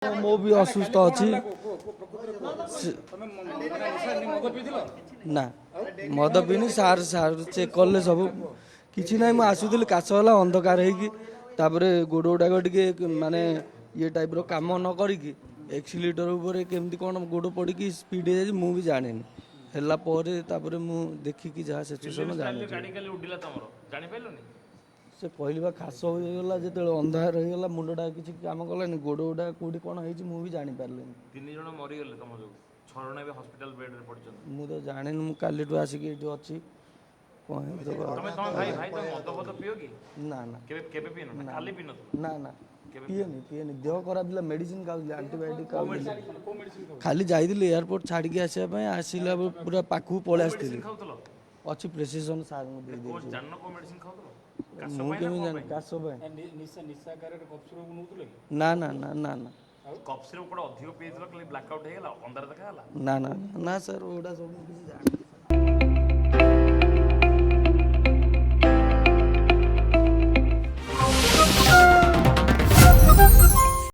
ମୁଁ ବି ଅସୁସ୍ଥ ଅଛି। ନା ମଦ ପିଇନି। ସାର୍ ଚେକ୍ କଲେ ସବୁ କିଛି ନାହିଁ। ମୁଁ ଆସୁଥିଲି କାଶ ହେଲା ଅନ୍ଧକାର ହେଇକି, ତାପରେ ଗୋଡ଼ ଗୁଡ଼ାକ ଟିକେ ମାନେ ଇଏ ଟାଇପ୍ର କାମ ନ କରିକି ଏକ୍ସିଲେଟର ଉପରେ କେମିତି କ'ଣ ଗୋଡ଼ ପଡ଼ିକି ସ୍ପିଡ୍ ହେଇଯାଇଛି ମୁଁ ବି ଜାଣିନି। ହେଲା ପରେ ତାପରେ ମୁଁ ଦେଖିକି ଯାହା ସିଚୁଏସନ୍ ଜାଣିଛି। ସେ କହିଲି ବା ଖାସ ହୋଇଗଲା, ଯେତେବେଳେ ଅନ୍ଧାର ହେଇଗଲା ମୁଣ୍ଡଟା କିଛି କାମ କଲାନି, ଗୋଡ଼ ଗୁଡ଼ା କେଉଁଠି କ'ଣ ହେଇଛି ମୁଁ ବି ଜାଣିପାରିଲିନି। 3 ଜଣ ମରିଗଲେ ତମ ଯୋଗୁଁ, 6 ଜଣ ଏବେ ହସ୍ପିଟାଲ ବେଡ୍ରେ ପଡ଼ିଛନ୍ତି। ମୁଁ ତ ଜାଣିନି, ମୁଁ କାଲିଠୁ ଆସିକି ଏଇଠି ଅଛି। କ'ଣ ହେଇଥିବ? ଭାଇ ମଦ ଫଦ ପିଅ କି? ନା ନା କେବେ ପିଇନ? କାଲି ପିଇନ? ନା ନା ପିଏନି। ଦେହ ଖରାପ ଥିଲା, ମେଡ଼ିସିନ ଖାଉଥିଲି, ଆଣ୍ଟିବାୟୋଟିକ୍ ଖାଉଥିଲି। ଖାଲି ଯାଇଥିଲି ଏୟାରପୋର୍ଟ ଛାଡ଼ିକି ଆସିବା ପାଇଁ, ଆସିଲା ପୁରା ପାଖକୁ ପଳେଇ ଆସିଥିଲି। ଅଛି ପ୍ରେସିସନ୍ ସାର୍ଙ୍କୁ ଦେଇଦେଇଛି। ମୁଁ କେମିତି ଜାଣିବି? କାଶ ପାଇଁ। ନା ନା ନା ନା ନା କଫ୍ ସିରପ୍ ଅଧିକ ପିଇଥିଲ, ଖାଲି ବ୍ଲାକ୍ ଆଉଟ୍ ହେଇଗଲା, ଅନ୍ଧାର ଦେଖାଗଲା। ନା ସାର୍, ଓଟା ସବୁ କିଛି ଜାଣିନି।